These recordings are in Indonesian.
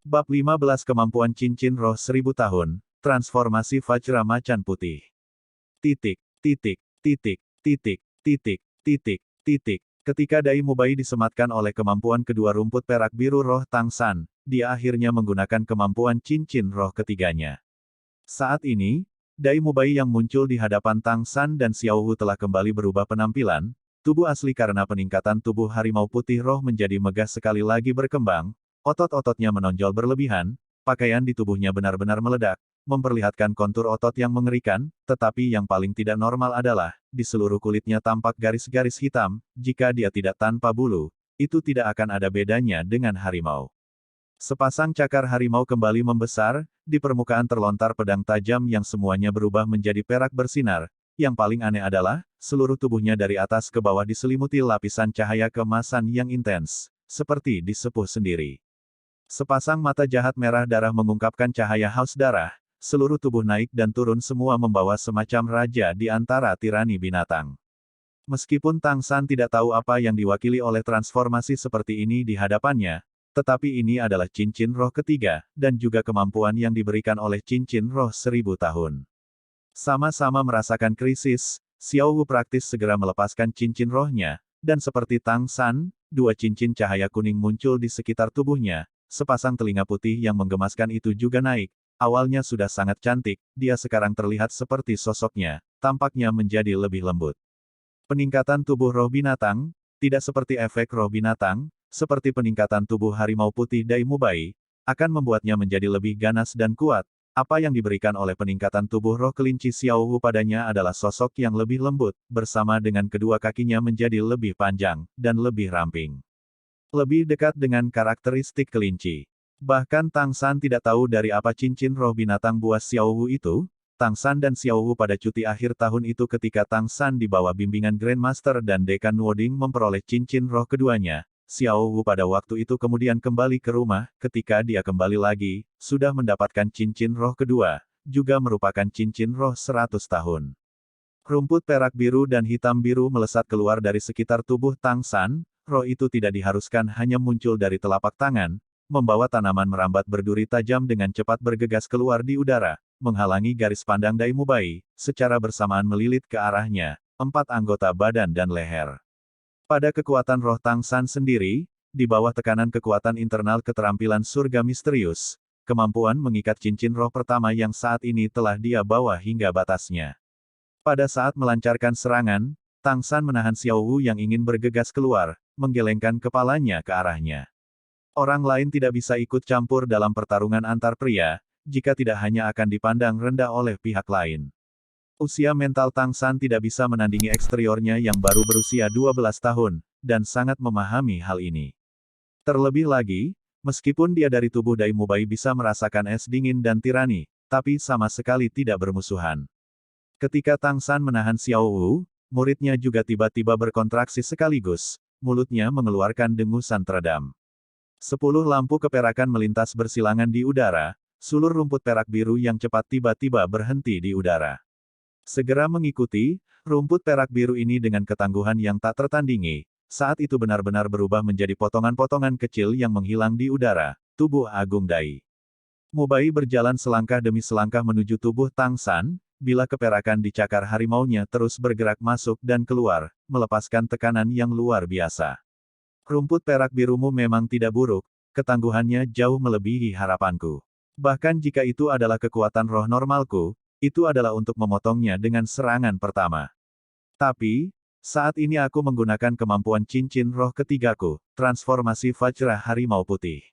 Bab 15 Kemampuan Cincin Roh 1000 Tahun, Transformasi Vajra Macan Putih. Titik, titik, titik, titik, titik, titik, titik. Ketika Dai Mubai disematkan oleh kemampuan kedua rumput perak biru roh Tang San, dia akhirnya menggunakan kemampuan cincin roh ketiganya. Saat ini, Dai Mubai yang muncul di hadapan Tang San dan Xiao Wu telah kembali berubah penampilan, tubuh asli karena peningkatan tubuh harimau putih roh menjadi megah sekali lagi berkembang, otot-ototnya menonjol berlebihan, pakaian di tubuhnya benar-benar meledak, memperlihatkan kontur otot yang mengerikan, tetapi yang paling tidak normal adalah, di seluruh kulitnya tampak garis-garis hitam, jika dia tidak tanpa bulu, itu tidak akan ada bedanya dengan harimau. Sepasang cakar harimau kembali membesar, di permukaan terlontar pedang tajam yang semuanya berubah menjadi perak bersinar. Yang paling aneh adalah, seluruh tubuhnya dari atas ke bawah diselimuti lapisan cahaya keemasan yang intens, seperti disepuh sendiri. Sepasang mata jahat merah darah mengungkapkan cahaya haus darah, seluruh tubuh naik dan turun semua membawa semacam raja di antara tirani binatang. Meskipun Tang San tidak tahu apa yang diwakili oleh transformasi seperti ini di hadapannya, tetapi ini adalah cincin roh ketiga, dan juga kemampuan yang diberikan oleh cincin roh 1000 tahun. Sama-sama merasakan krisis, Xiao Wu praktis segera melepaskan cincin rohnya, dan seperti Tang San, dua cincin cahaya kuning muncul di sekitar tubuhnya, sepasang telinga putih yang menggemaskan itu juga naik. Awalnya sudah sangat cantik, dia sekarang terlihat seperti sosoknya, tampaknya menjadi lebih lembut. Peningkatan tubuh roh binatang, tidak seperti efek roh binatang, seperti peningkatan tubuh harimau putih Dai Mubai, akan membuatnya menjadi lebih ganas dan kuat. Apa yang diberikan oleh peningkatan tubuh roh kelinci Xiao Wu padanya adalah sosok yang lebih lembut, bersama dengan kedua kakinya menjadi lebih panjang, dan lebih ramping. Lebih dekat dengan karakteristik kelinci. Bahkan Tang San tidak tahu dari apa cincin roh binatang buas Xiao Wu itu. Tang San dan Xiao Wu pada cuti akhir tahun itu ketika Tang San di bawah bimbingan Grandmaster dan Dekan Nuoding memperoleh cincin roh keduanya. Xiao Wu pada waktu itu kemudian kembali ke rumah, ketika dia kembali lagi, sudah mendapatkan cincin roh kedua, juga merupakan cincin roh 100 tahun. Rumput perak biru dan hitam biru melesat keluar dari sekitar tubuh Tang San. Roh itu tidak diharuskan hanya muncul dari telapak tangan, membawa tanaman merambat berduri tajam dengan cepat bergegas keluar di udara, menghalangi garis pandang Dai Mubai, secara bersamaan melilit ke arahnya, 4 anggota badan dan leher. Pada kekuatan roh Tang San sendiri, di bawah tekanan kekuatan internal keterampilan surga misterius, kemampuan mengikat cincin roh pertama yang saat ini telah dia bawa hingga batasnya. Pada saat melancarkan serangan, Tang San menahan Xiao Wu yang ingin bergegas keluar, menggelengkan kepalanya ke arahnya. Orang lain tidak bisa ikut campur dalam pertarungan antar pria, jika tidak hanya akan dipandang rendah oleh pihak lain. Usia mental Tang San tidak bisa menandingi eksteriornya yang baru berusia 12 tahun, dan sangat memahami hal ini. Terlebih lagi, meskipun dia dari tubuh Dai Mubai bisa merasakan es dingin dan tirani, tapi sama sekali tidak bermusuhan. Ketika Tang San menahan Xiao Wu, muridnya juga tiba-tiba berkontraksi sekaligus, mulutnya mengeluarkan dengusan teredam. 10 lampu keperakan melintas bersilangan di udara, sulur rumput perak biru yang cepat tiba-tiba berhenti di udara. Segera mengikuti, rumput perak biru ini dengan ketangguhan yang tak tertandingi, saat itu benar-benar berubah menjadi potongan-potongan kecil yang menghilang di udara, tubuh Agung Dai. Mubai berjalan selangkah demi selangkah menuju tubuh Tang San, bila keperakan di cakar harimaunya terus bergerak masuk dan keluar, melepaskan tekanan yang luar biasa. Rumput perak birumu memang tidak buruk, ketangguhannya jauh melebihi harapanku. Bahkan jika itu adalah kekuatan roh normalku, itu adalah untuk memotongnya dengan serangan pertama. Tapi, saat ini aku menggunakan kemampuan cincin roh ketigaku, transformasi Vajra Harimau Putih.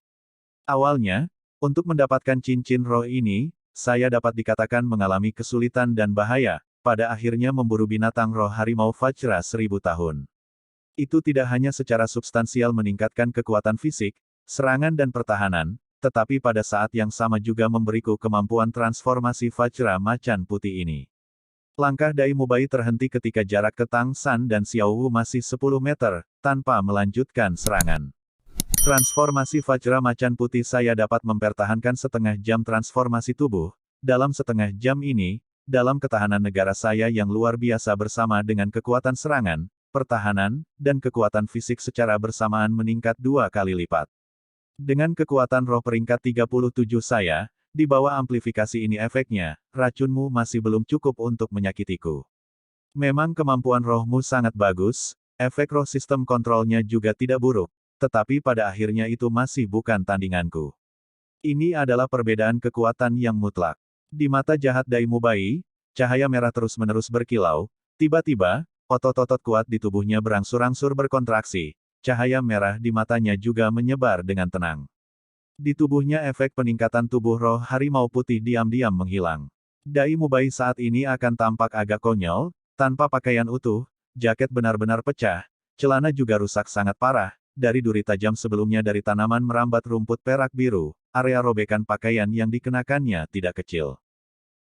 Awalnya, untuk mendapatkan cincin roh ini, saya dapat dikatakan mengalami kesulitan dan bahaya, pada akhirnya memburu binatang roh harimau Vajra 1000 tahun. Itu tidak hanya secara substansial meningkatkan kekuatan fisik, serangan dan pertahanan, tetapi pada saat yang sama juga memberiku kemampuan transformasi Vajra Macan Putih ini. Langkah Dai Mubai terhenti ketika jarak ke Tang San dan Xiao Wu masih 10 meter, tanpa melanjutkan serangan. Transformasi Vajra Macan Putih saya dapat mempertahankan setengah jam transformasi tubuh. Dalam setengah jam ini, dalam ketahanan negara saya yang luar biasa bersama dengan kekuatan serangan, pertahanan, dan kekuatan fisik secara bersamaan meningkat 2 kali lipat. Dengan kekuatan roh peringkat 37 saya, di bawah amplifikasi ini efeknya, racunmu masih belum cukup untuk menyakitiku. Memang kemampuan rohmu sangat bagus, efek roh sistem kontrolnya juga tidak buruk, tetapi pada akhirnya itu masih bukan tandinganku. Ini adalah perbedaan kekuatan yang mutlak. Di mata jahat Dai Mubai, cahaya merah terus-menerus berkilau, tiba-tiba, otot-otot kuat di tubuhnya berangsur-angsur berkontraksi, cahaya merah di matanya juga menyebar dengan tenang. Di tubuhnya efek peningkatan tubuh roh harimau putih diam-diam menghilang. Dai Mubai saat ini akan tampak agak konyol, tanpa pakaian utuh, jaket benar-benar pecah, celana juga rusak sangat parah, dari duri tajam sebelumnya dari tanaman merambat rumput perak biru, area robekan pakaian yang dikenakannya tidak kecil.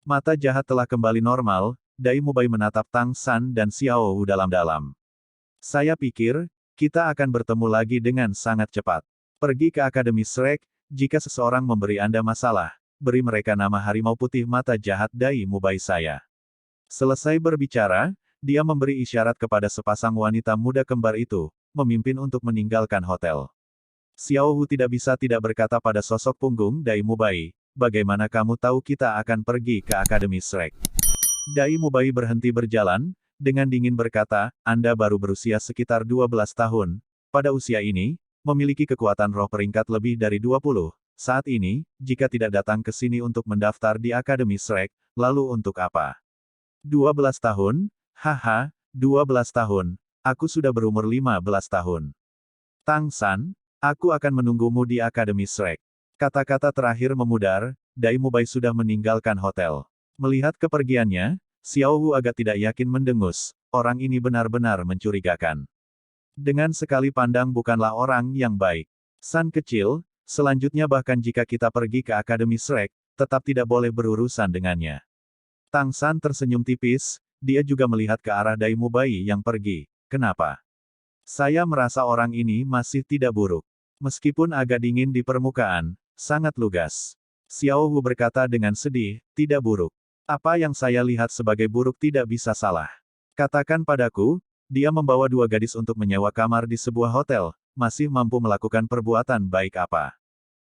Mata jahat telah kembali normal, Dai Mubai menatap Tang San dan Xiao Wu dalam-dalam. Saya pikir, kita akan bertemu lagi dengan sangat cepat. Pergi ke Akademi Shrek, jika seseorang memberi Anda masalah, beri mereka nama harimau putih mata jahat Dai Mubai saya. Selesai berbicara, dia memberi isyarat kepada sepasang wanita muda kembar itu, memimpin untuk meninggalkan hotel. Xiao Wu tidak bisa tidak berkata pada sosok punggung Dai Mubai, bagaimana kamu tahu kita akan pergi ke Akademi Shrek? Dai Mubai berhenti berjalan, dengan dingin berkata, Anda baru berusia sekitar 12 tahun. Pada usia ini, memiliki kekuatan roh peringkat lebih dari 20. Saat ini, jika tidak datang ke sini untuk mendaftar di Akademi Shrek, lalu untuk apa? 12 tahun? Haha, 12 tahun. Aku sudah berumur 15 tahun. Tang San, aku akan menunggumu di Akademi Shrek. Kata-kata terakhir memudar, Dai Mubai sudah meninggalkan hotel. Melihat kepergiannya, Xiao Wu agak tidak yakin mendengus, orang ini benar-benar mencurigakan. Dengan sekali pandang bukanlah orang yang baik. San kecil, selanjutnya bahkan jika kita pergi ke Akademi Shrek, tetap tidak boleh berurusan dengannya. Tang San tersenyum tipis, dia juga melihat ke arah Dai Mubai yang pergi. Kenapa? Saya merasa orang ini masih tidak buruk. Meskipun agak dingin di permukaan, sangat lugas. Xiao Wu berkata dengan sedih, tidak buruk. Apa yang saya lihat sebagai buruk tidak bisa salah. Katakan padaku, dia membawa 2 gadis untuk menyewa kamar di sebuah hotel, masih mampu melakukan perbuatan baik apa?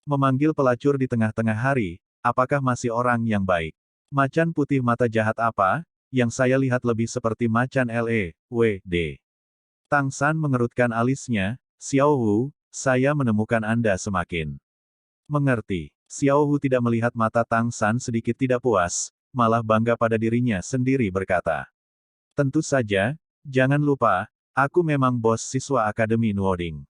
Memanggil pelacur di tengah-tengah hari, apakah masih orang yang baik? Macan putih mata jahat apa, yang saya lihat lebih seperti macan LEWD. Tang San mengerutkan alisnya, Xiao Wu, saya menemukan Anda semakin mengerti. Xiao Wu tidak melihat mata Tang San sedikit tidak puas, malah bangga pada dirinya sendiri berkata. Tentu saja, jangan lupa, aku memang bos siswa Akademi Nuoding.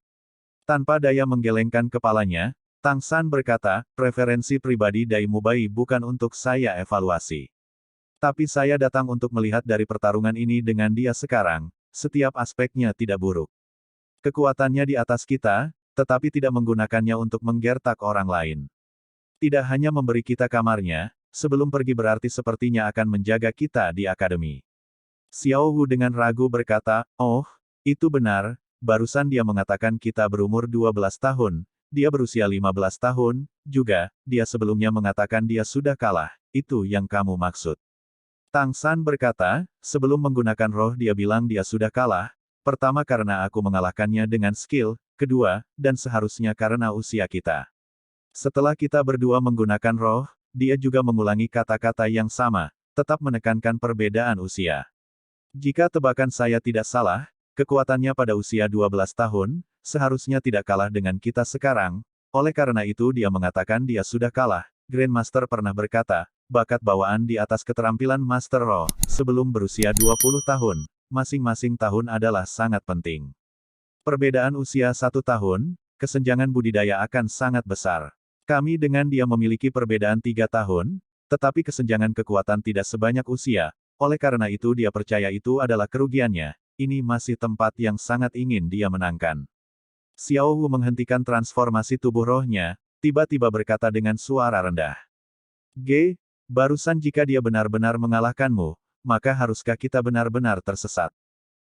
Tanpa daya menggelengkan kepalanya, Tang San berkata, preferensi pribadi Dai Mubai bukan untuk saya evaluasi. Tapi saya datang untuk melihat dari pertarungan ini dengan dia sekarang, setiap aspeknya tidak buruk. Kekuatannya di atas kita, tetapi tidak menggunakannya untuk menggertak orang lain. Tidak hanya memberi kita kamarnya, sebelum pergi berarti sepertinya akan menjaga kita di akademi. Xiao Wu dengan ragu berkata, oh, itu benar, barusan dia mengatakan kita berumur 12 tahun, dia berusia 15 tahun, juga, dia sebelumnya mengatakan dia sudah kalah, itu yang kamu maksud. Tang San berkata, sebelum menggunakan roh dia bilang dia sudah kalah, pertama karena aku mengalahkannya dengan skill, kedua, dan seharusnya karena usia kita. Setelah kita berdua menggunakan roh, dia juga mengulangi kata-kata yang sama, tetap menekankan perbedaan usia. Jika tebakan saya tidak salah, kekuatannya pada usia 12 tahun, seharusnya tidak kalah dengan kita sekarang, oleh karena itu dia mengatakan dia sudah kalah. Grandmaster pernah berkata, bakat bawaan di atas keterampilan Master Roh, sebelum berusia 20 tahun, masing-masing tahun adalah sangat penting. Perbedaan usia 1 tahun, kesenjangan budidaya akan sangat besar. Kami dengan dia memiliki perbedaan 3 tahun, tetapi kesenjangan kekuatan tidak sebanyak usia, oleh karena itu dia percaya itu adalah kerugiannya, ini masih tempat yang sangat ingin dia menangkan. Xiao Wu menghentikan transformasi tubuh rohnya, tiba-tiba berkata dengan suara rendah. G, barusan jika dia benar-benar mengalahkanmu, maka haruskah kita benar-benar tersesat?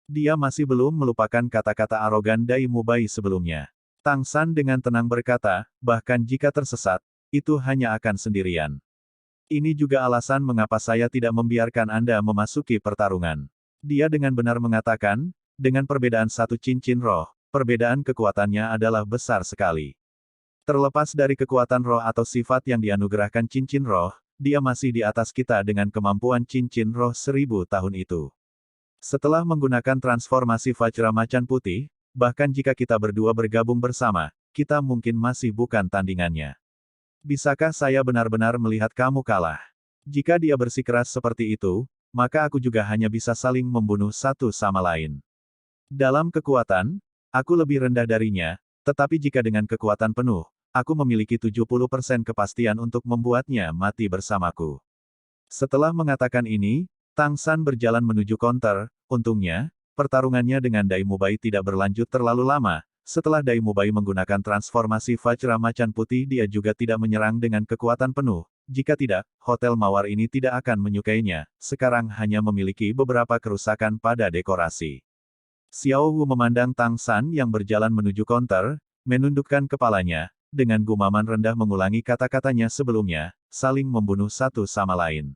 Dia masih belum melupakan kata-kata arogan Dai Mubai sebelumnya. Tang San dengan tenang berkata, bahkan jika tersesat, itu hanya akan sendirian. Ini juga alasan mengapa saya tidak membiarkan Anda memasuki pertarungan. Dia dengan benar mengatakan, dengan perbedaan 1 cincin roh, perbedaan kekuatannya adalah besar sekali. Terlepas dari kekuatan roh atau sifat yang dianugerahkan cincin roh, dia masih di atas kita dengan kemampuan cincin roh 1000 tahun itu. Setelah menggunakan transformasi Vajra Macan Putih, bahkan jika kita berdua bergabung bersama, kita mungkin masih bukan tandingannya. Bisakah saya benar-benar melihat kamu kalah? Jika dia bersikeras seperti itu, maka aku juga hanya bisa saling membunuh satu sama lain. Dalam kekuatan, aku lebih rendah darinya, tetapi jika dengan kekuatan penuh, aku memiliki 70% kepastian untuk membuatnya mati bersamaku. Setelah mengatakan ini, Tang San berjalan menuju counter. Untungnya, pertarungannya dengan Dai Mubai tidak berlanjut terlalu lama. Setelah Dai Mubai menggunakan transformasi Vajra Macan Putih, dia juga tidak menyerang dengan kekuatan penuh. Jika tidak, Hotel Mawar ini tidak akan menyukainya. Sekarang hanya memiliki beberapa kerusakan pada dekorasi. Xiao Wu memandang Tang San yang berjalan menuju counter, menundukkan kepalanya, dengan gumaman rendah mengulangi kata-katanya sebelumnya, saling membunuh satu sama lain.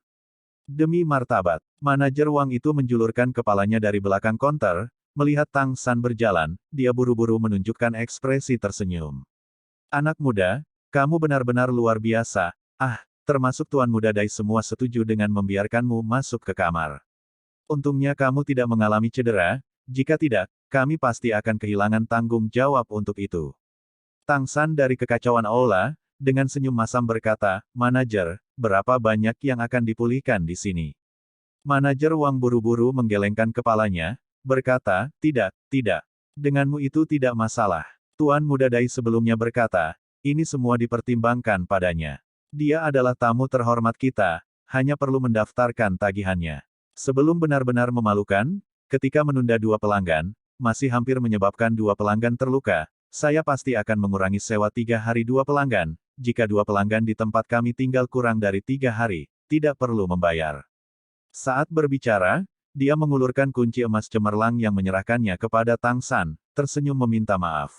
Demi martabat, manajer Wang itu menjulurkan kepalanya dari belakang counter, melihat Tang San berjalan, dia buru-buru menunjukkan ekspresi tersenyum. Anak muda, kamu benar-benar luar biasa, termasuk Tuan Muda Dai semua setuju dengan membiarkanmu masuk ke kamar. Untungnya kamu tidak mengalami cedera, jika tidak, kami pasti akan kehilangan tanggung jawab untuk itu. Tang San dari kekacauan aula, dengan senyum masam berkata, manajer, berapa banyak yang akan dipulihkan di sini? Manajer Wang buru-buru menggelengkan kepalanya, berkata, tidak. Denganmu itu tidak masalah. Tuan Muda Dai sebelumnya berkata, ini semua dipertimbangkan padanya. Dia adalah tamu terhormat kita, hanya perlu mendaftarkan tagihannya. Sebelum benar-benar memalukan, ketika menunda 2 pelanggan, masih hampir menyebabkan 2 pelanggan terluka, saya pasti akan mengurangi sewa 3 hari 2 pelanggan, jika 2 pelanggan di tempat kami tinggal kurang dari 3 hari, tidak perlu membayar. Saat berbicara, dia mengulurkan kunci emas cemerlang yang menyerahkannya kepada Tang San, tersenyum meminta maaf.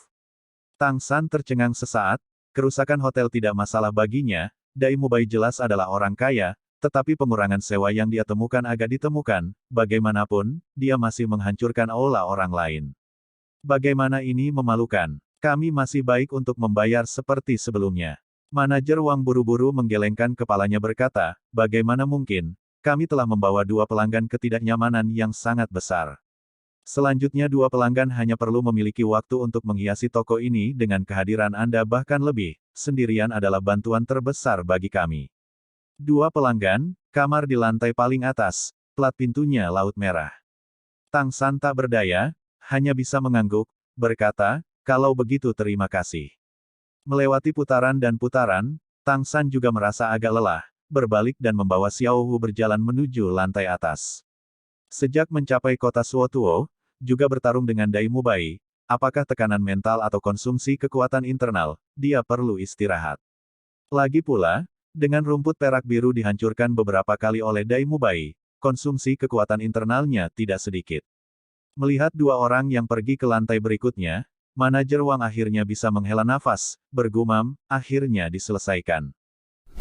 Tang San tercengang sesaat, kerusakan hotel tidak masalah baginya, Dai Mubai jelas adalah orang kaya, tetapi pengurangan sewa yang dia temukan agak ditemukan, bagaimanapun, dia masih menghancurkan aula orang lain. Bagaimana ini memalukan? Kami masih baik untuk membayar seperti sebelumnya. Manajer Wang buru-buru menggelengkan kepalanya berkata, bagaimana mungkin? Kami telah membawa 2 pelanggan ketidaknyamanan yang sangat besar. Selanjutnya 2 pelanggan hanya perlu memiliki waktu untuk menghiasi toko ini dengan kehadiran Anda bahkan lebih, sendirian adalah bantuan terbesar bagi kami. 2 pelanggan, kamar di lantai paling atas, plat pintunya laut merah. Tang San tak berdaya, hanya bisa mengangguk, berkata, kalau begitu terima kasih. Melewati putaran dan putaran, Tang San juga merasa agak lelah, berbalik dan membawa Xiao Wu berjalan menuju lantai atas. Sejak mencapai kota Suotuo, juga bertarung dengan Dai Mubai, apakah tekanan mental atau konsumsi kekuatan internal, dia perlu istirahat. Lagi pula, dengan rumput perak biru dihancurkan beberapa kali oleh Dai Mubai, konsumsi kekuatan internalnya tidak sedikit. Melihat 2 orang yang pergi ke lantai berikutnya, manajer Wang akhirnya bisa menghela nafas, bergumam, akhirnya diselesaikan.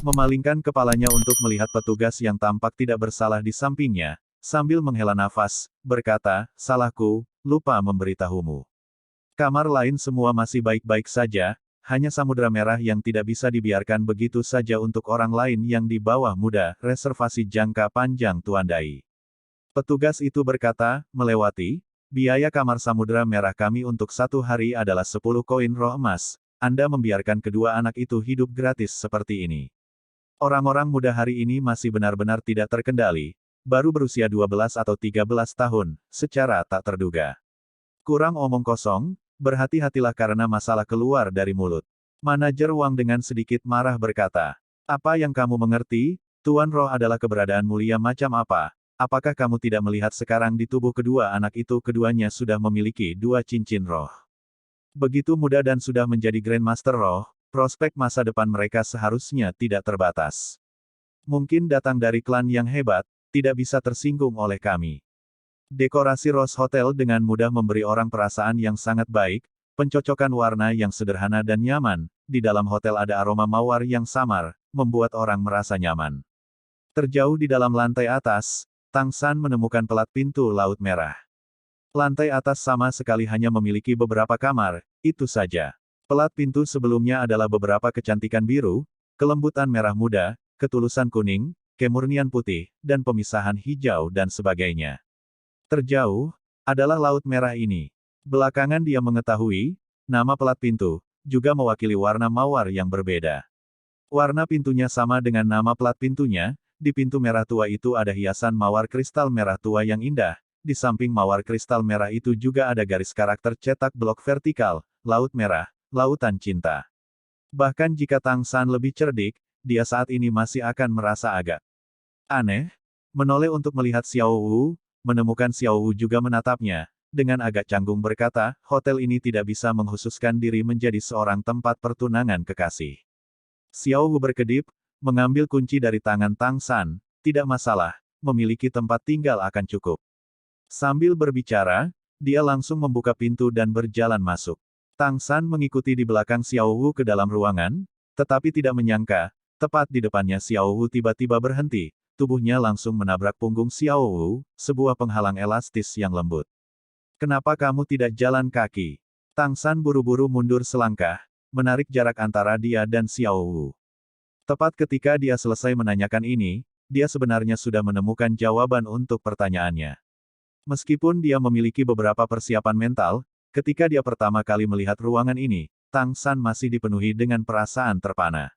Memalingkan kepalanya untuk melihat petugas yang tampak tidak bersalah di sampingnya, sambil menghela nafas, berkata, salahku, lupa memberitahumu. Kamar lain semua masih baik-baik saja, hanya Samudra Merah yang tidak bisa dibiarkan begitu saja untuk orang lain yang di bawah muda, reservasi jangka panjang Tuan Dai. Petugas itu berkata, melewati, biaya kamar Samudra Merah kami untuk 1 hari adalah 10 koin roh emas, Anda membiarkan kedua anak itu hidup gratis seperti ini. Orang-orang muda hari ini masih benar-benar tidak terkendali, baru berusia 12 atau 13 tahun, secara tak terduga. Kurang omong kosong, berhati-hatilah karena masalah keluar dari mulut. Manajer Wang dengan sedikit marah berkata, apa yang kamu mengerti, Tuan Roh adalah keberadaan mulia macam apa? Apakah kamu tidak melihat sekarang di tubuh kedua anak itu keduanya sudah memiliki 2 cincin roh? Begitu muda dan sudah menjadi Grandmaster Roh, prospek masa depan mereka seharusnya tidak terbatas. Mungkin datang dari klan yang hebat, tidak bisa tersinggung oleh kami. Dekorasi Rose Hotel dengan mudah memberi orang perasaan yang sangat baik, pencocokan warna yang sederhana dan nyaman, di dalam hotel ada aroma mawar yang samar, membuat orang merasa nyaman. Terjauh di dalam lantai atas, Tang San menemukan pelat pintu laut merah. Lantai atas sama sekali hanya memiliki beberapa kamar, itu saja. Pelat pintu sebelumnya adalah beberapa kecantikan biru, kelembutan merah muda, ketulusan kuning, kemurnian putih, dan pemisahan hijau dan sebagainya. Terjauh, adalah laut merah ini. Belakangan dia mengetahui, nama pelat pintu, juga mewakili warna mawar yang berbeda. Warna pintunya sama dengan nama pelat pintunya, di pintu merah tua itu ada hiasan mawar kristal merah tua yang indah, di samping mawar kristal merah itu juga ada garis karakter cetak blok vertikal, laut merah, lautan cinta. Bahkan jika Tang San lebih cerdik, dia saat ini masih akan merasa agak aneh. Menoleh untuk melihat Xiao Wu, menemukan Xiao Wu juga menatapnya, dengan agak canggung berkata, hotel ini tidak bisa menghususkan diri menjadi seorang tempat pertunangan kekasih. Xiao Wu berkedip, mengambil kunci dari tangan Tang San, tidak masalah, memiliki tempat tinggal akan cukup. Sambil berbicara, dia langsung membuka pintu dan berjalan masuk. Tang San mengikuti di belakang Xiao Wu ke dalam ruangan, tetapi tidak menyangka, tepat di depannya Xiao Wu tiba-tiba berhenti, tubuhnya langsung menabrak punggung Xiao Wu, sebuah penghalang elastis yang lembut. Kenapa kamu tidak jalan kaki? Tang San buru-buru mundur selangkah, menarik jarak antara dia dan Xiao Wu. Tepat ketika dia selesai menanyakan ini, dia sebenarnya sudah menemukan jawaban untuk pertanyaannya. Meskipun dia memiliki beberapa persiapan mental, ketika dia pertama kali melihat ruangan ini, Tang San masih dipenuhi dengan perasaan terpana.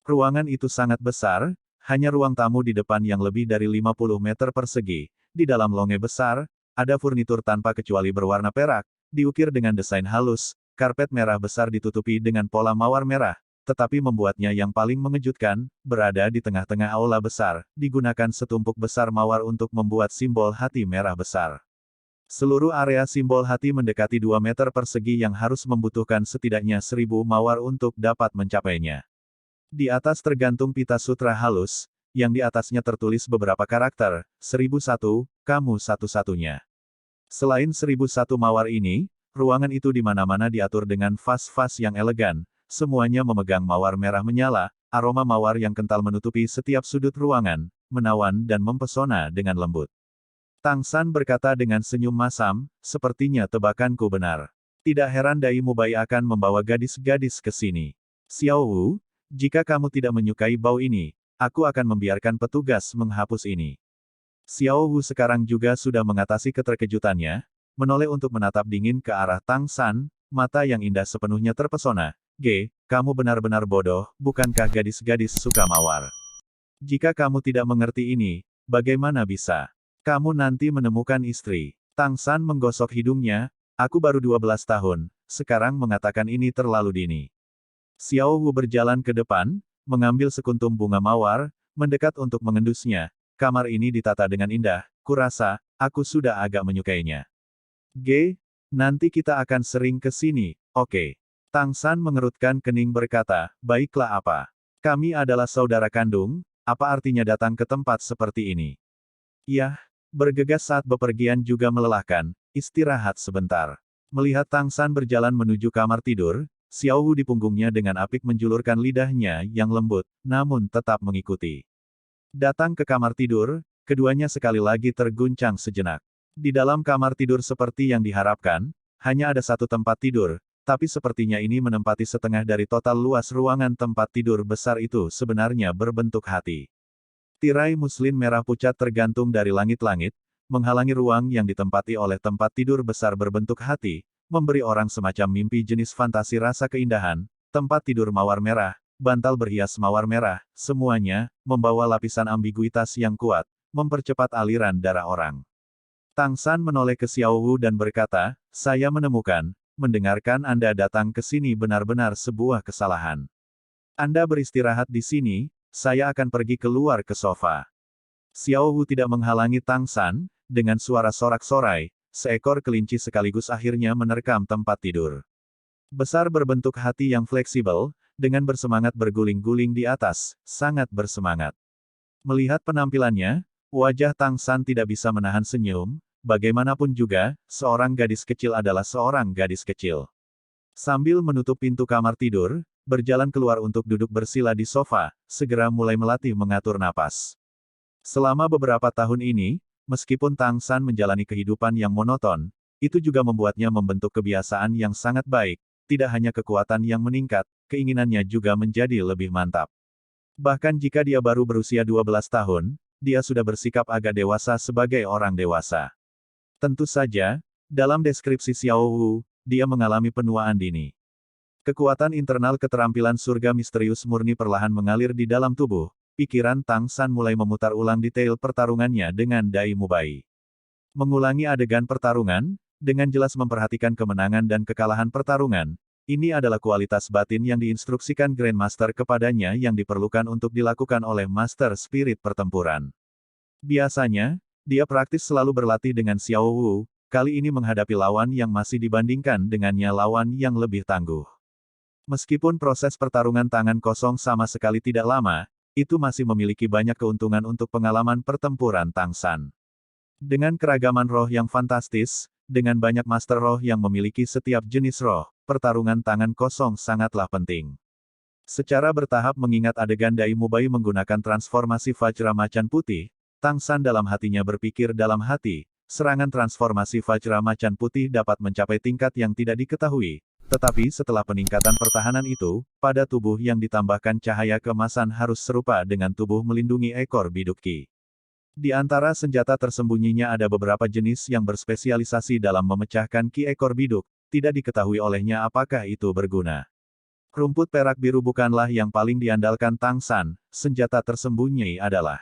Ruangan itu sangat besar, hanya ruang tamu di depan yang lebih dari 50 meter persegi, di dalam longe besar, ada furnitur tanpa kecuali berwarna perak, diukir dengan desain halus, karpet merah besar ditutupi dengan pola mawar merah, tetapi membuatnya yang paling mengejutkan, berada di tengah-tengah aula besar, digunakan setumpuk besar mawar untuk membuat simbol hati merah besar. Seluruh area simbol hati mendekati 2 meter persegi yang harus membutuhkan setidaknya 1000 mawar untuk dapat mencapainya. Di atas tergantung pita sutra halus, yang di atasnya tertulis beberapa karakter, 1001, kamu satu-satunya. Selain 1001 mawar ini, ruangan itu di mana-mana diatur dengan vas-vas yang elegan, semuanya memegang mawar merah menyala, aroma mawar yang kental menutupi setiap sudut ruangan, menawan dan mempesona dengan lembut. Tang San berkata dengan senyum masam, sepertinya tebakanku benar. Tidak heran Dai Mubai akan membawa gadis-gadis ke sini. Xiao Wu, jika kamu tidak menyukai bau ini, aku akan membiarkan petugas menghapus ini. Xiao Wu sekarang juga sudah mengatasi keterkejutannya, menoleh untuk menatap dingin ke arah Tang San, mata yang indah sepenuhnya terpesona. Kamu benar-benar bodoh, bukankah gadis-gadis suka mawar? Jika kamu tidak mengerti ini, bagaimana bisa? Kamu nanti menemukan istri. Tang San menggosok hidungnya, aku baru 12 tahun, sekarang mengatakan ini terlalu dini. Xiao Wu berjalan ke depan, mengambil sekuntum bunga mawar, mendekat untuk mengendusnya. Kamar ini ditata dengan indah, kurasa, aku sudah agak menyukainya. Nanti kita akan sering ke sini, oke. Tang San mengerutkan kening berkata, baiklah apa? Kami adalah saudara kandung, apa artinya datang ke tempat seperti ini? Yah, bergegas saat bepergian juga melelahkan, istirahat sebentar. Melihat Tang San berjalan menuju kamar tidur, Xiao Wu di punggungnya dengan apik menjulurkan lidahnya yang lembut, namun tetap mengikuti. Datang ke kamar tidur, keduanya sekali lagi terguncang sejenak. Di dalam kamar tidur seperti yang diharapkan, hanya ada satu tempat tidur, tapi sepertinya ini menempati setengah dari total luas ruangan tempat tidur besar itu sebenarnya berbentuk hati. Tirai muslin merah pucat tergantung dari langit-langit, menghalangi ruang yang ditempati oleh tempat tidur besar berbentuk hati, memberi orang semacam mimpi jenis fantasi rasa keindahan, tempat tidur mawar merah, bantal berhias mawar merah, semuanya, membawa lapisan ambiguitas yang kuat, mempercepat aliran darah orang. Tang San menoleh ke Xiao Wu dan berkata, saya menemukan, mendengarkan Anda datang ke sini benar-benar sebuah kesalahan. Anda beristirahat di sini, saya akan pergi keluar ke sofa. Xiao Wu tidak menghalangi Tang San, dengan suara sorak-sorai, seekor kelinci sekaligus akhirnya menerkam tempat tidur. Besar berbentuk hati yang fleksibel, dengan bersemangat berguling-guling di atas, sangat bersemangat. Melihat penampilannya, wajah Tang San tidak bisa menahan senyum, bagaimanapun juga, seorang gadis kecil adalah seorang gadis kecil. Sambil menutup pintu kamar tidur, berjalan keluar untuk duduk bersila di sofa, segera mulai melatih mengatur napas. Selama beberapa tahun ini, meskipun Tang San menjalani kehidupan yang monoton, itu juga membuatnya membentuk kebiasaan yang sangat baik, tidak hanya kekuatan yang meningkat, keinginannya juga menjadi lebih mantap. Bahkan jika dia baru berusia 12 tahun, dia sudah bersikap agak dewasa sebagai orang dewasa. Tentu saja, dalam deskripsi Xiao Wu, dia mengalami penuaan dini. Kekuatan internal keterampilan surga misterius murni perlahan mengalir di dalam tubuh. Pikiran Tang San mulai memutar ulang detail pertarungannya dengan Dai Mubai. Mengulangi adegan pertarungan, dengan jelas memperhatikan kemenangan dan kekalahan pertarungan, ini adalah kualitas batin yang diinstruksikan Grandmaster kepadanya yang diperlukan untuk dilakukan oleh Master Spirit pertempuran. Biasanya, dia praktis selalu berlatih dengan Xiao Wu, kali ini menghadapi lawan yang masih dibandingkan dengannya lawan yang lebih tangguh. Meskipun proses pertarungan tangan kosong sama sekali tidak lama, itu masih memiliki banyak keuntungan untuk pengalaman pertempuran Tang San. Dengan keragaman roh yang fantastis, dengan banyak master roh yang memiliki setiap jenis roh, pertarungan tangan kosong sangatlah penting. Secara bertahap mengingat adegan Dai Mubai menggunakan transformasi Vajra Macan Putih, Tang San dalam hatinya berpikir dalam hati, serangan transformasi Vajra Macan Putih dapat mencapai tingkat yang tidak diketahui. Tetapi setelah peningkatan pertahanan itu, pada tubuh yang ditambahkan cahaya keemasan harus serupa dengan tubuh melindungi ekor biduk Qi. Di antara senjata tersembunyinya ada beberapa jenis yang berspesialisasi dalam memecahkan Qi ekor biduk, tidak diketahui olehnya apakah itu berguna. Rumput perak biru bukanlah yang paling diandalkan Tang San, senjata tersembunyi adalah.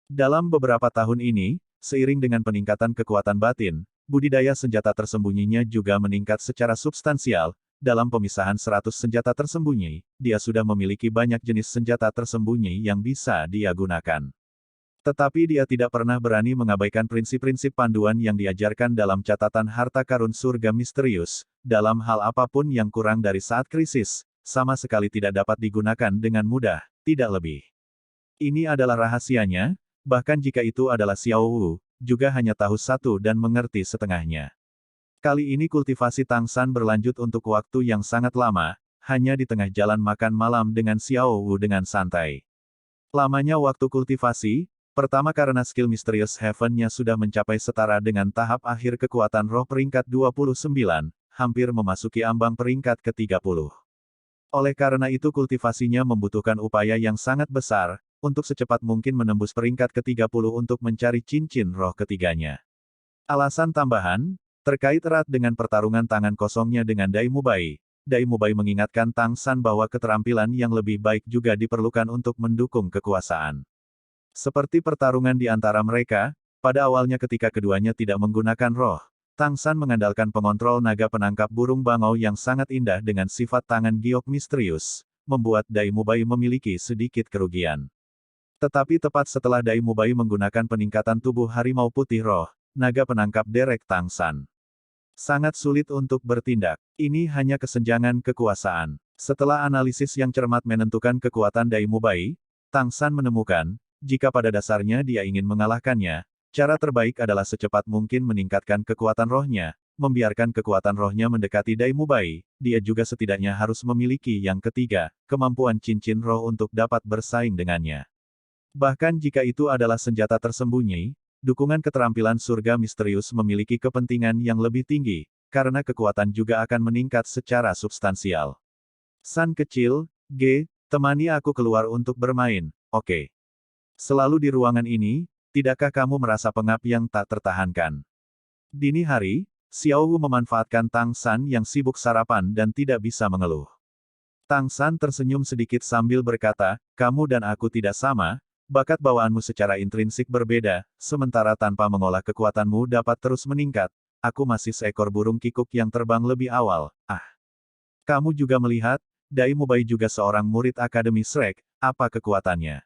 Dalam beberapa tahun ini, seiring dengan peningkatan kekuatan batin, budidaya senjata tersembunyinya juga meningkat secara substansial. Dalam pemisahan 100 senjata tersembunyi, dia sudah memiliki banyak jenis senjata tersembunyi yang bisa dia gunakan. Tetapi dia tidak pernah berani mengabaikan prinsip-prinsip panduan yang diajarkan dalam catatan harta karun surga misterius, dalam hal apapun yang kurang dari saat krisis, sama sekali tidak dapat digunakan dengan mudah, tidak lebih. Ini adalah rahasianya, bahkan jika itu adalah Xiao Wu, juga hanya tahu satu dan mengerti setengahnya. Kali ini kultivasi Tang San berlanjut untuk waktu yang sangat lama, hanya di tengah jalan makan malam dengan Xiao Wu dengan santai. Lamanya waktu kultivasi, pertama karena skill Mysterious Heaven-nya sudah mencapai setara dengan tahap akhir kekuatan roh peringkat 29, hampir memasuki ambang peringkat ke-30. Oleh karena itu kultivasinya membutuhkan upaya yang sangat besar, untuk secepat mungkin menembus peringkat ke-30 untuk mencari cincin roh ketiganya. Alasan tambahan, terkait erat dengan pertarungan tangan kosongnya dengan Dai Mubai mengingatkan Tang San bahwa keterampilan yang lebih baik juga diperlukan untuk mendukung kekuasaan. Seperti pertarungan di antara mereka, pada awalnya ketika keduanya tidak menggunakan roh, Tang San mengandalkan pengontrol naga penangkap burung bangau yang sangat indah dengan sifat tangan giok misterius, membuat Dai Mubai memiliki sedikit kerugian. Tetapi tepat setelah Dai Mubai menggunakan peningkatan tubuh harimau putih roh, naga penangkap derek Tang San sangat sulit untuk bertindak. Ini hanya kesenjangan kekuasaan. Setelah analisis yang cermat menentukan kekuatan Dai Mubai, Tang San menemukan, jika pada dasarnya dia ingin mengalahkannya, cara terbaik adalah secepat mungkin meningkatkan kekuatan rohnya, membiarkan kekuatan rohnya mendekati Dai Mubai, dia juga setidaknya harus memiliki yang ketiga, kemampuan cincin roh untuk dapat bersaing dengannya. Bahkan jika itu adalah senjata tersembunyi, dukungan keterampilan surga misterius memiliki kepentingan yang lebih tinggi, karena kekuatan juga akan meningkat secara substansial. San kecil, G, temani aku keluar untuk bermain, oke? Selalu di ruangan ini, tidakkah kamu merasa pengap yang tak tertahankan? Dini hari, Xiao Wu memanfaatkan Tang San yang sibuk sarapan dan tidak bisa mengeluh. Tang San tersenyum sedikit sambil berkata, kamu dan aku tidak sama, bakat bawaanmu secara intrinsik berbeda, sementara tanpa mengolah kekuatanmu dapat terus meningkat, aku masih seekor burung kikuk yang terbang lebih awal, Kamu juga melihat, Dai Mubai juga seorang murid Akademi Shrek, apa kekuatannya?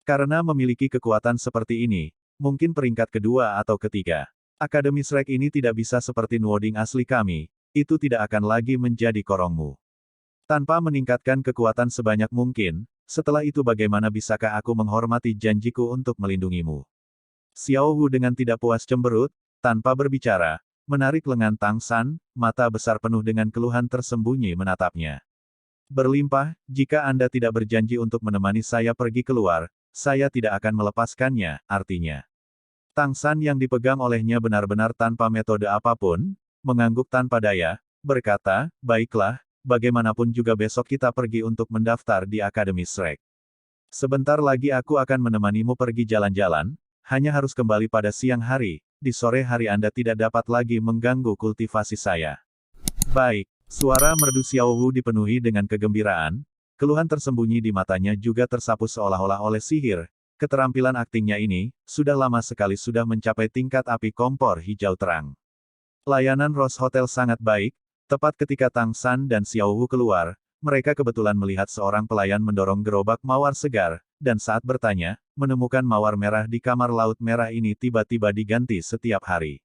Karena memiliki kekuatan seperti ini, mungkin peringkat kedua atau ketiga. Akademi Shrek ini tidak bisa seperti Nuoding asli kami, itu tidak akan lagi menjadi korongmu. Tanpa meningkatkan kekuatan sebanyak mungkin, setelah itu bagaimana bisakah aku menghormati janjiku untuk melindungimu? Xiao Wu dengan tidak puas cemberut, tanpa berbicara, menarik lengan Tang San, mata besar penuh dengan keluhan tersembunyi menatapnya. Berlimpah, jika Anda tidak berjanji untuk menemani saya pergi keluar, saya tidak akan melepaskannya, artinya. Tang San yang dipegang olehnya benar-benar tanpa metode apapun, mengangguk tanpa daya, berkata, baiklah, bagaimanapun juga besok kita pergi untuk mendaftar di Akademi Shrek. Sebentar lagi aku akan menemanimu pergi jalan-jalan, hanya harus kembali pada siang hari, di sore hari Anda tidak dapat lagi mengganggu kultivasi saya. Baik, suara merdu Xiao Wu dipenuhi dengan kegembiraan, keluhan tersembunyi di matanya juga tersapu seolah-olah oleh sihir. Keterampilan aktingnya ini, sudah lama sekali sudah mencapai tingkat api kompor hijau terang. Layanan Rose Hotel sangat baik, tepat ketika Tang San dan Xiao Wu keluar, mereka kebetulan melihat seorang pelayan mendorong gerobak mawar segar, dan saat bertanya, menemukan mawar merah di kamar laut merah ini tiba-tiba diganti setiap hari.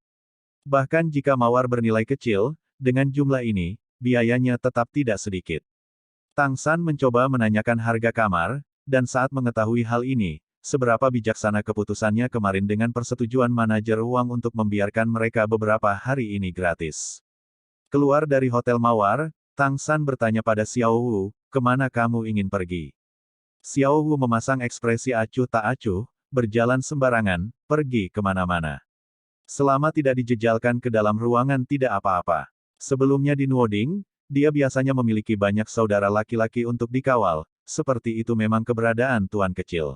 Bahkan jika mawar bernilai kecil, dengan jumlah ini, biayanya tetap tidak sedikit. Tang San mencoba menanyakan harga kamar, dan saat mengetahui hal ini, seberapa bijaksana keputusannya kemarin dengan persetujuan manajer uang untuk membiarkan mereka beberapa hari ini gratis. Keluar dari Hotel Mawar, Tang San bertanya pada Xiao Wu, kemana kamu ingin pergi? Xiao Wu memasang ekspresi acuh tak acuh, berjalan sembarangan, pergi kemana-mana. Selama tidak dijejalkan ke dalam ruangan tidak apa-apa. Sebelumnya di Nuoding, dia biasanya memiliki banyak saudara laki-laki untuk dikawal, seperti itu memang keberadaan tuan kecil.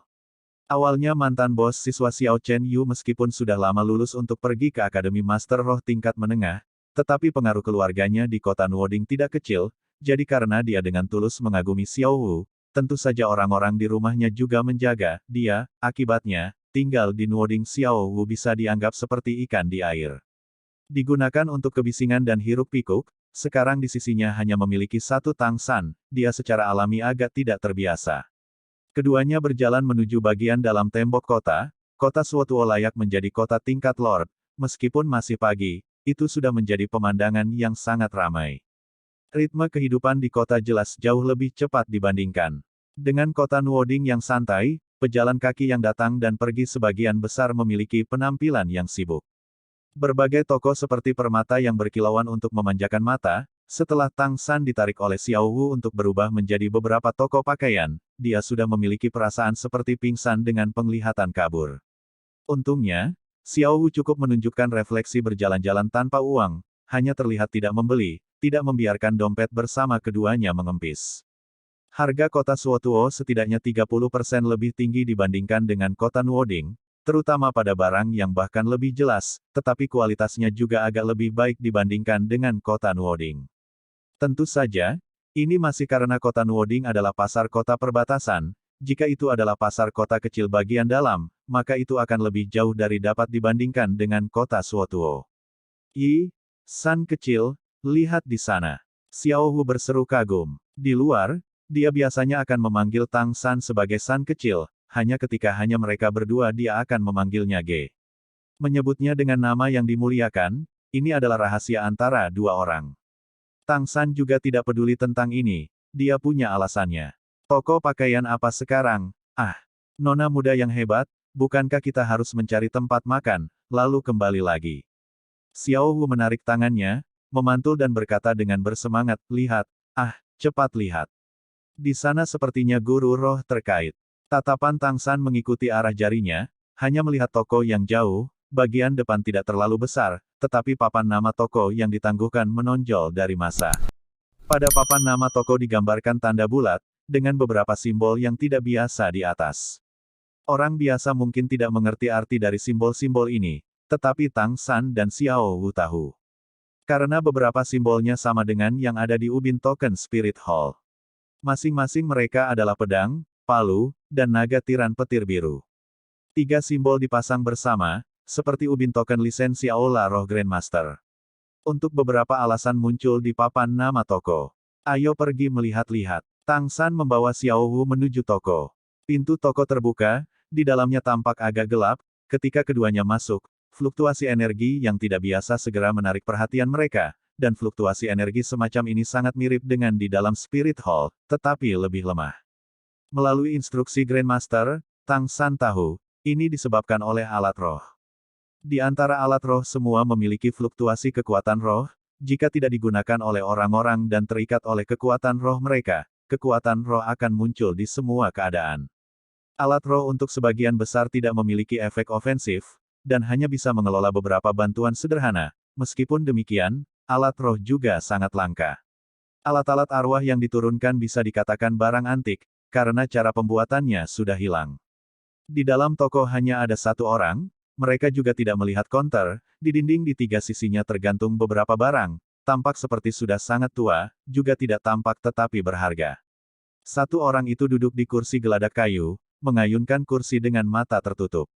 Awalnya mantan bos siswa Xiao Chen Yu meskipun sudah lama lulus untuk pergi ke Akademi Master Roh tingkat menengah, tetapi pengaruh keluarganya di kota Nuoding tidak kecil, jadi karena dia dengan tulus mengagumi Xiao Wu, tentu saja orang-orang di rumahnya juga menjaga dia, akibatnya, tinggal di Nuoding Xiao Wu bisa dianggap seperti ikan di air. Digunakan untuk kebisingan dan hiruk-pikuk, sekarang di sisinya hanya memiliki satu Tang San, dia secara alami agak tidak terbiasa. Keduanya berjalan menuju bagian dalam tembok kota, kota Suotuo layak menjadi kota tingkat lord, meskipun masih pagi, itu sudah menjadi pemandangan yang sangat ramai. Ritme kehidupan di kota jelas jauh lebih cepat dibandingkan dengan kota Nuoding yang santai, pejalan kaki yang datang dan pergi sebagian besar memiliki penampilan yang sibuk. Berbagai toko seperti permata yang berkilauan untuk memanjakan mata, setelah Tang San ditarik oleh Xiao Wu untuk berubah menjadi beberapa toko pakaian, dia sudah memiliki perasaan seperti pingsan dengan penglihatan kabur. Untungnya, Xiao Wu cukup menunjukkan refleksi berjalan-jalan tanpa uang, hanya terlihat tidak membeli, tidak membiarkan dompet bersama keduanya mengempis. Harga kota Suotuo setidaknya 30% lebih tinggi dibandingkan dengan kota Nuoding, terutama pada barang yang bahkan lebih jelas, tetapi kualitasnya juga agak lebih baik dibandingkan dengan kota Nuoding. Tentu saja, ini masih karena kota Nuoding adalah pasar kota perbatasan, jika itu adalah pasar kota kecil bagian dalam, maka itu akan lebih jauh dari dapat dibandingkan dengan kota Suotuo. San kecil, lihat di sana. Xiao Wu berseru kagum. Di luar, dia biasanya akan memanggil Tang San sebagai San kecil, hanya ketika hanya mereka berdua dia akan memanggilnya Ge. Menyebutnya dengan nama yang dimuliakan, ini adalah rahasia antara dua orang. Tang San juga tidak peduli tentang ini, dia punya alasannya. Toko pakaian apa sekarang? Ah, nona muda yang hebat, bukankah kita harus mencari tempat makan, lalu kembali lagi? Xiao Wu menarik tangannya, memantul dan berkata dengan bersemangat, lihat, cepat lihat. Di sana sepertinya guru roh terkait. Tatapan Tang San mengikuti arah jarinya, hanya melihat toko yang jauh, bagian depan tidak terlalu besar, tetapi papan nama toko yang ditangguhkan menonjol dari masa. Pada papan nama toko digambarkan tanda bulat, dengan beberapa simbol yang tidak biasa di atas. Orang biasa mungkin tidak mengerti arti dari simbol-simbol ini, tetapi Tang San dan Xiao Wu tahu. Karena beberapa simbolnya sama dengan yang ada di ubin token Spirit Hall. Masing-masing mereka adalah pedang, palu, dan naga tiran petir biru. Tiga simbol dipasang bersama, seperti ubin token lisensi Aula Roh Grandmaster. Untuk beberapa alasan muncul di papan nama toko. Ayo pergi melihat-lihat. Tang San membawa Xiao Wu menuju toko. Pintu toko terbuka, di dalamnya tampak agak gelap, ketika keduanya masuk, fluktuasi energi yang tidak biasa segera menarik perhatian mereka, dan fluktuasi energi semacam ini sangat mirip dengan di dalam Spirit Hall, tetapi lebih lemah. Melalui instruksi Grandmaster, Tang San tahu, ini disebabkan oleh alat roh. Di antara alat roh semua memiliki fluktuasi kekuatan roh, jika tidak digunakan oleh orang-orang dan terikat oleh kekuatan roh mereka, kekuatan roh akan muncul di semua keadaan. Alat roh untuk sebagian besar tidak memiliki efek ofensif, dan hanya bisa mengelola beberapa bantuan sederhana. Meskipun demikian, alat roh juga sangat langka. Alat-alat arwah yang diturunkan bisa dikatakan barang antik, karena cara pembuatannya sudah hilang. Di dalam toko hanya ada satu orang, mereka juga tidak melihat konter, di dinding di tiga sisinya tergantung beberapa barang, tampak seperti sudah sangat tua, juga tidak tampak tetapi berharga. Satu orang itu duduk di kursi geladak kayu, mengayunkan kursi dengan mata tertutup.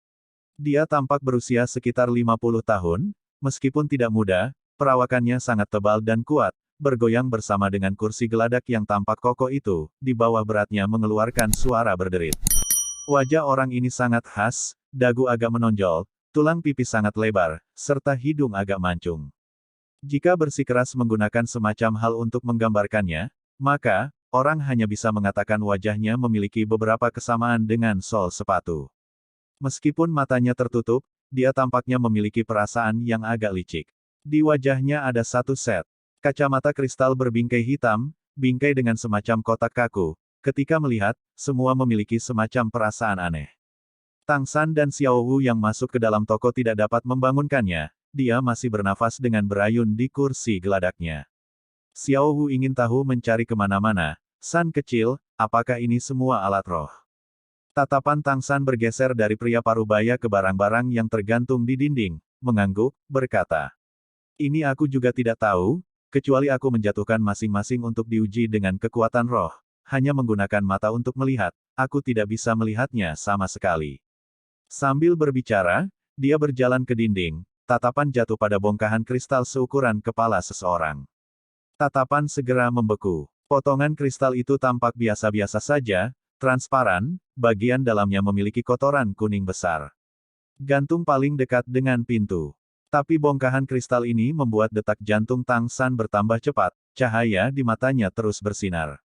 Dia tampak berusia sekitar 50 tahun, meskipun tidak muda, perawakannya sangat tebal dan kuat, bergoyang bersama dengan kursi geladak yang tampak kokoh itu, di bawah beratnya mengeluarkan suara berderit. Wajah orang ini sangat khas, dagu agak menonjol, tulang pipi sangat lebar, serta hidung agak mancung. Jika bersikeras menggunakan semacam hal untuk menggambarkannya, maka, orang hanya bisa mengatakan wajahnya memiliki beberapa kesamaan dengan sol sepatu. Meskipun matanya tertutup, dia tampaknya memiliki perasaan yang agak licik. Di wajahnya ada satu set kacamata kristal berbingkai hitam, bingkai dengan semacam kotak kaku. Ketika melihat, semua memiliki semacam perasaan aneh. Tang San dan Xiao Wu yang masuk ke dalam toko tidak dapat membangunkannya, dia masih bernafas dengan berayun di kursi geladaknya. Xiao Wu ingin tahu mencari kemana-mana, San kecil, apakah ini semua alat roh? Tatapan Tang San bergeser dari pria parubaya ke barang-barang yang tergantung di dinding, mengangguk, berkata. Ini aku juga tidak tahu, kecuali aku menjatuhkan masing-masing untuk diuji dengan kekuatan roh. Hanya menggunakan mata untuk melihat, aku tidak bisa melihatnya sama sekali. Sambil berbicara, dia berjalan ke dinding, tatapan jatuh pada bongkahan kristal seukuran kepala seseorang. Tatapan segera membeku. Potongan kristal itu tampak biasa-biasa saja, transparan, bagian dalamnya memiliki kotoran kuning besar. Gantung paling dekat dengan pintu. Tapi bongkahan kristal ini membuat detak jantung Tang San bertambah cepat, cahaya di matanya terus bersinar.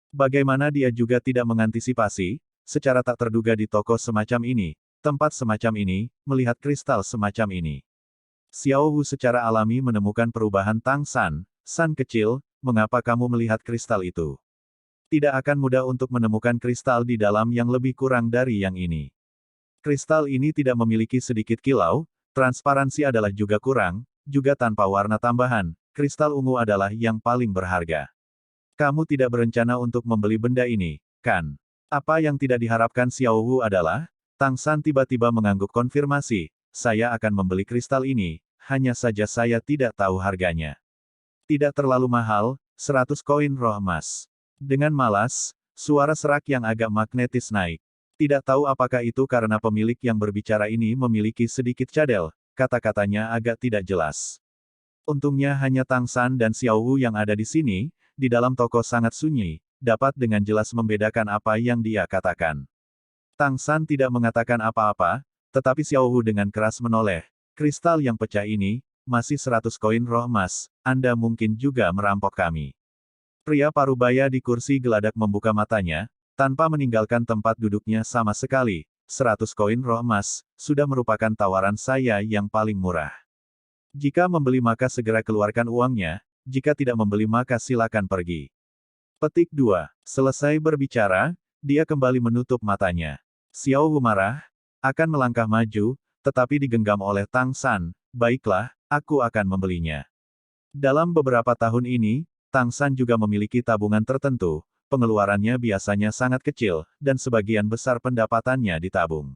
Bagaimana dia juga tidak mengantisipasi, secara tak terduga di toko semacam ini, tempat semacam ini, melihat kristal semacam ini. Xiao Wu secara alami menemukan perubahan Tang San, San kecil, mengapa kamu melihat kristal itu? Tidak akan mudah untuk menemukan kristal di dalam yang lebih kurang dari yang ini. Kristal ini tidak memiliki sedikit kilau, transparansi adalah juga kurang, juga tanpa warna tambahan, kristal ungu adalah yang paling berharga. Kamu tidak berencana untuk membeli benda ini, kan? Apa yang tidak diharapkan Xiao Wu adalah, Tang San tiba-tiba mengangguk konfirmasi, saya akan membeli kristal ini, hanya saja saya tidak tahu harganya. Tidak terlalu mahal, 100 koin roh emas. Dengan malas, suara serak yang agak magnetis naik. Tidak tahu apakah itu karena pemilik yang berbicara ini memiliki sedikit cadel, kata-katanya agak tidak jelas. Untungnya hanya Tang San dan Xiao Wu yang ada di sini, di dalam toko sangat sunyi, dapat dengan jelas membedakan apa yang dia katakan. Tang San tidak mengatakan apa-apa, tetapi Xiao Wu dengan keras menoleh, kristal yang pecah ini, masih 100 koin roh emas, Anda mungkin juga merampok kami. Pria parubaya di kursi geladak membuka matanya, tanpa meninggalkan tempat duduknya sama sekali, 100 koin roh emas, sudah merupakan tawaran saya yang paling murah. Jika membeli maka segera keluarkan uangnya, jika tidak membeli maka silakan pergi. Petik 2. Selesai berbicara, dia kembali menutup matanya. Xiao Wu marah, akan melangkah maju, tetapi digenggam oleh Tang San, baiklah, aku akan membelinya. Dalam beberapa tahun ini, Tang San juga memiliki tabungan tertentu, pengeluarannya biasanya sangat kecil, dan sebagian besar pendapatannya ditabung.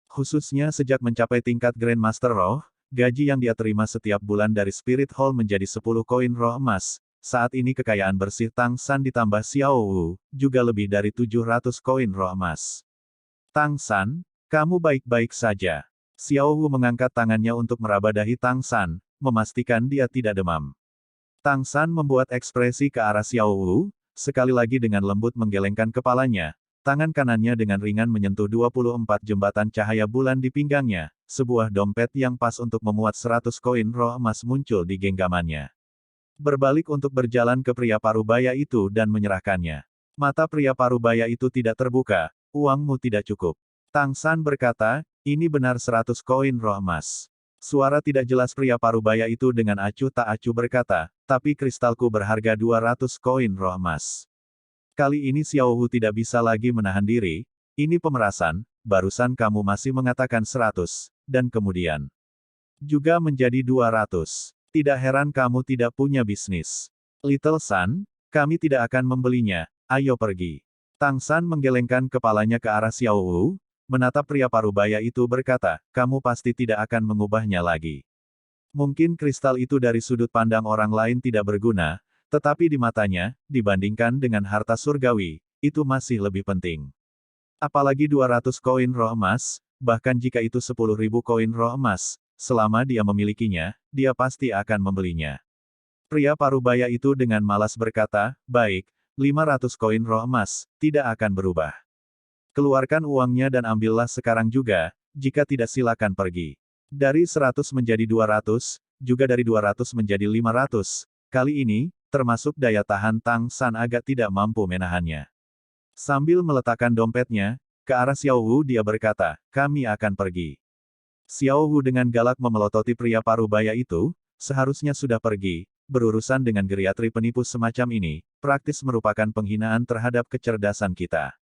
Khususnya sejak mencapai tingkat Grandmaster Roh, gaji yang dia terima setiap bulan dari Spirit Hall menjadi 10 koin roh emas. Saat ini kekayaan bersih Tang San ditambah Xiao Wu, juga lebih dari 700 koin roh emas. Tang San, kamu baik-baik saja. Xiao Wu mengangkat tangannya untuk meraba dahi Tang San, memastikan dia tidak demam. Tang San membuat ekspresi ke arah Xiao Wu, sekali lagi dengan lembut menggelengkan kepalanya. Tangan kanannya dengan ringan menyentuh 24 jembatan cahaya bulan di pinggangnya, sebuah dompet yang pas untuk memuat 100 koin roh emas muncul di genggamannya. Berbalik untuk berjalan ke pria parubaya itu dan menyerahkannya. Mata pria parubaya itu tidak terbuka, uangmu tidak cukup. Tang San berkata, ini benar 100 koin roh emas. Suara tidak jelas pria parubaya itu dengan acuh tak acuh berkata, tapi kristalku berharga 200 koin roh emas. Kali ini Xiao Wu tidak bisa lagi menahan diri, ini pemerasan, barusan kamu masih mengatakan 100, dan kemudian juga menjadi 200. Tidak heran kamu tidak punya bisnis. Little Sun, kami tidak akan membelinya, ayo pergi. Tang San menggelengkan kepalanya ke arah Xiao Wu, menatap pria parubaya itu berkata, kamu pasti tidak akan mengubahnya lagi. Mungkin kristal itu dari sudut pandang orang lain tidak berguna, tetapi di matanya, dibandingkan dengan harta surgawi, itu masih lebih penting. Apalagi 200 koin roh emas, bahkan jika itu 10.000 koin roh emas, selama dia memilikinya, dia pasti akan membelinya. Pria parubaya itu dengan malas berkata, baik, 500 koin roh emas, tidak akan berubah. Keluarkan uangnya dan ambillah sekarang juga, jika tidak silakan pergi. Dari 100 menjadi 200, juga dari 200 menjadi 500, kali ini, termasuk daya tahan Tang San agak tidak mampu menahannya. Sambil meletakkan dompetnya, ke arah Xiao Wu dia berkata, kami akan pergi. Xiao Wu dengan galak memelototi pria parubaya itu, seharusnya sudah pergi, berurusan dengan geriatri penipu semacam ini, praktis merupakan penghinaan terhadap kecerdasan kita.